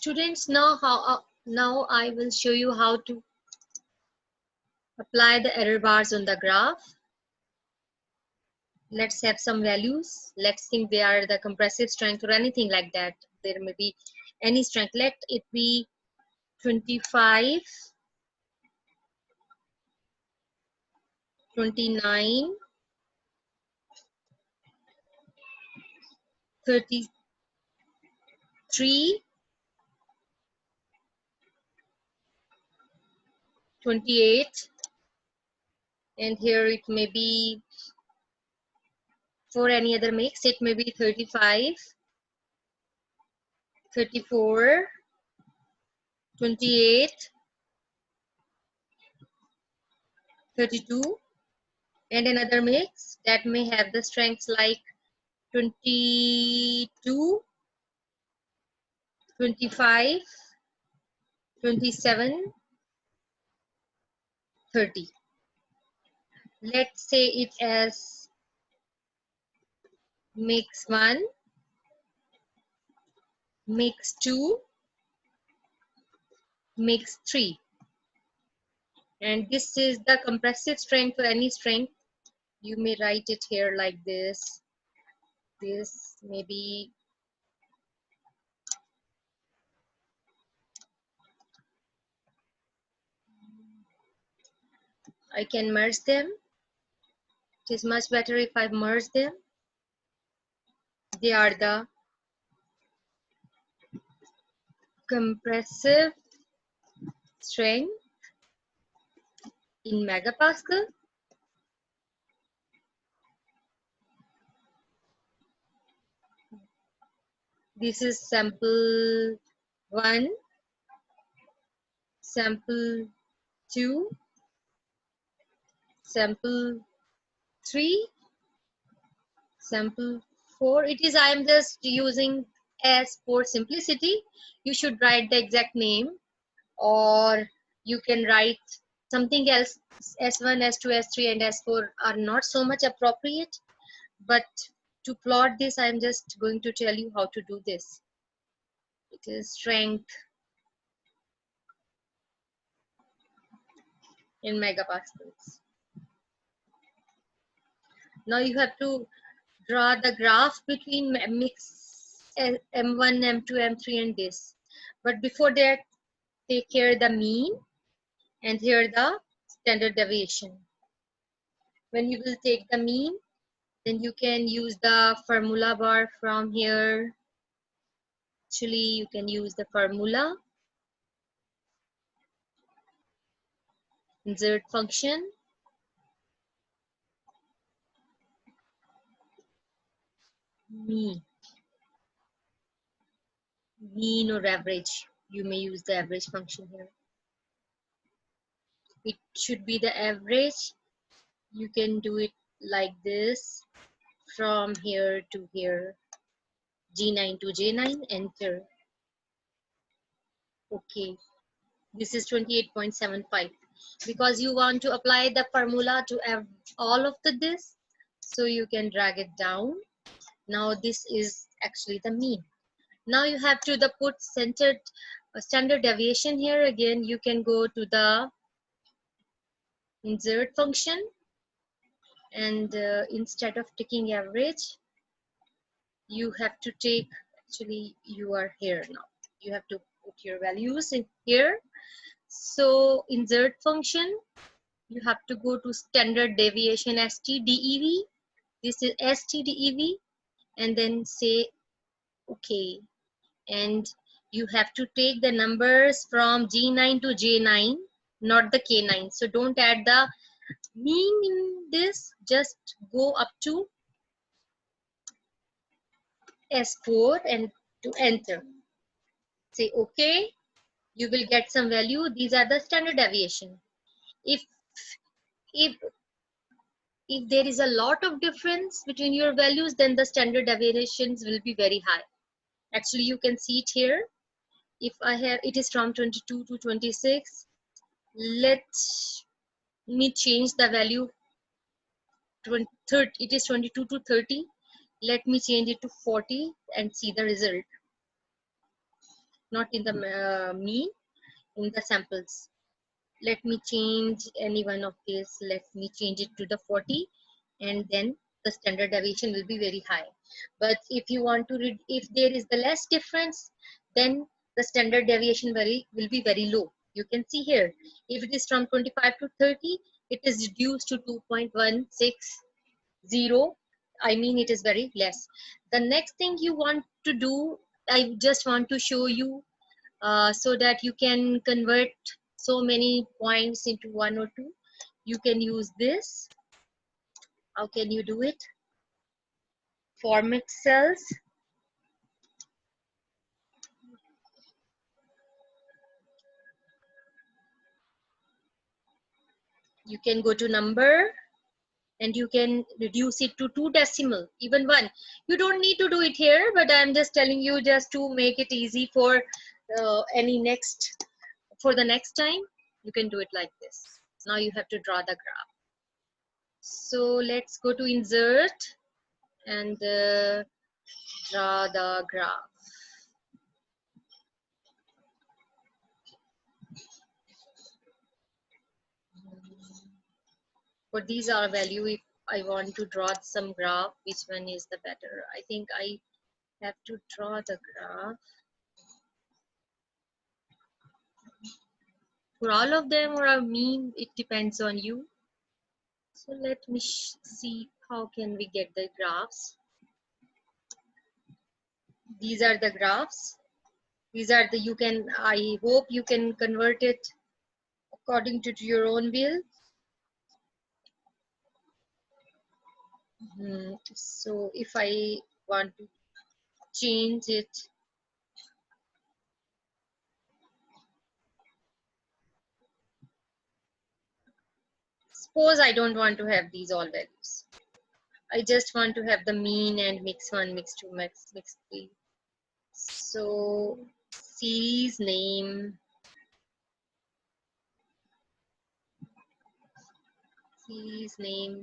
students, now I will show you how to apply the error bars on the graph. Let's have some values. Let's think they are the compressive strength or anything like that. There may be any strength. Let it be 25, 29, 33, 28, and here it may be for any other mix, it may be 35, 34, 28, 32, and another mix that may have the strengths like 22, 25, 27, 30. Let's say it as mix 1, mix 2, mix 3. And this is the compressive strength for any strength. You may write it here like this. This may be I can merge them. It is much better if I merge them. They are the compressive strength in megapascal. This is sample 1, sample 2, sample 3, sample 4. It is I am just using as for simplicity. You should write the exact name, or you can write something else. S1, S2, S3 and S4 are not so much appropriate, but to plot this I am just going to tell you how to do this. It is strength in megapascals. Now you have to draw the graph between mix M1, M2, M3 and this. But before that, take care the mean and here the standard deviation. When you will take the mean, then you can use the formula bar from here. Actually, you can use the formula. Insert function. Mean or average. You may use the average function here. It should be the average. You can do it like this from here to here. G9 to J9, enter. Okay, this is 28.75 because you want to apply the formula to all of this, so you can drag it down. Now this is actually the mean. Now you have to put centered standard deviation here. Again, you can go to the insert function, and instead of taking average, you have to take, actually you are here now, you have to put your values in here. So insert function, you have to go to standard deviation STDEV. This is STDEV, and then say okay. And you have to take the numbers from G9 to J9, not the K9. So don't add the mean in this, just go up to S4 and to enter. Say okay, you will get some value. These are the standard deviation. If there is a lot of difference between your values, then the standard deviations will be very high. Actually, you can see it here. If I have, it is from 22 to 26. Let me change the value. It is 22 to 30. Let me change it to 40 and see the result. not in the mean, in the samples. Let me change any one of these. Let me change it to the 40, and then the standard deviation will be very high. But if you want to read, if there is the less difference, then the standard deviation will be very low. You can see here, if it is from 25 to 30, it is reduced to 2.160. I mean, it is very less. The next thing you want to do, I just want to show you so that you can convert so many points into one or two. You can use this. How can you do it? Format cells. You can go to number and you can reduce it to 2 decimal, even 1. You don't need to do it here, but I'm just telling you just to make it easy for for the next time. You can do it like this. Now you have to draw the graph. So let's go to insert and draw the graph. For these are value, if I want to draw some graph, which one is the better? I think I have to draw the graph for all of them, or a mean. It depends on you. So let me see how can we get the graphs. These are the graphs. These are the, you can, I hope you can convert it according to your own will. So if I want to change it, suppose I don't want to have these all values. I just want to have the mean and mix 1, mix 2, mix 3. So series name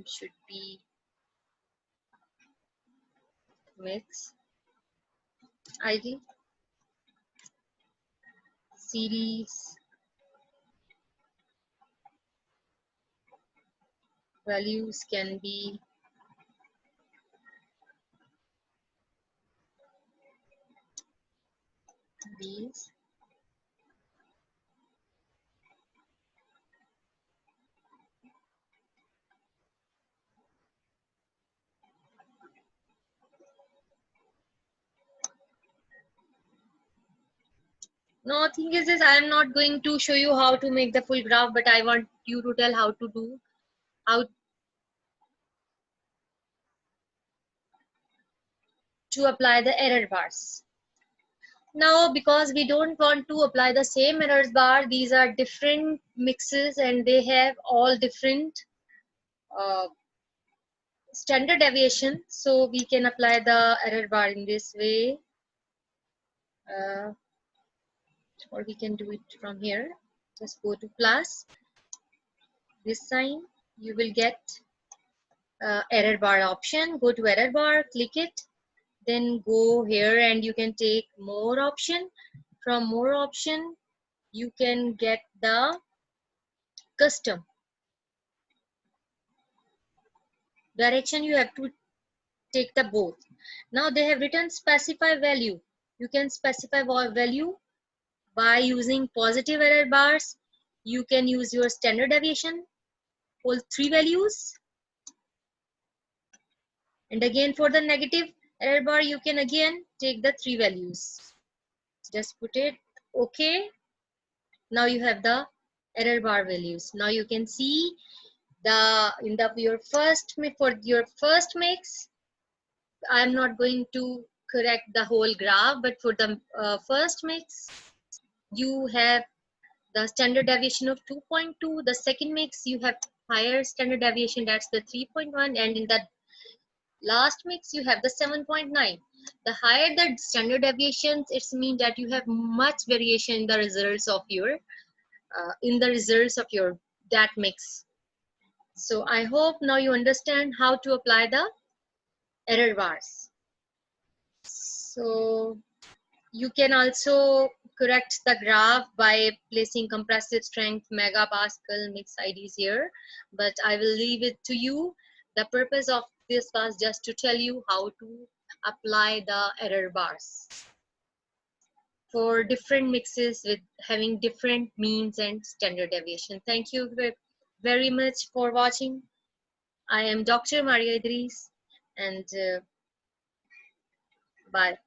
should be mix ID. Series values can be these. No, thing is this, I am not going to show you how to make the full graph, but I want you to tell how to do, how to apply the error bars. Now, because we don't want to apply the same errors bar, these are different mixes and they have all different uh, standard deviation. So we can apply the error bar in this way. Or we can do it from here. Just go to plus, this sign, you will get error bar option. Go to error bar, click it, then go here and you can take more option. From more option, you can get the custom direction. You have to take the both. Now they have written specify value. You can specify value by using positive error bars. You can use your standard deviation, hold 3 values, and again for the negative error bar you can again take the 3 values. Just put it okay. Now you have the error bar values. Now you can see your first mix. I'm not going to correct the whole graph, but for the first mix you have the standard deviation of 2.2. The second mix you have higher standard deviation, that's the 3.1, and in the last mix you have the 7.9. The higher the standard deviations, it means that you have much variation in the results of your that mix. So I hope now you understand how to apply the error bars. So you can also correct the graph by placing compressive strength, megapascal, mix IDs here, but I will leave it to you. The purpose of this was just to tell you how to apply the error bars for different mixes with having different means and standard deviation. Thank you very much for watching. I am Dr. Maria Idris, and bye.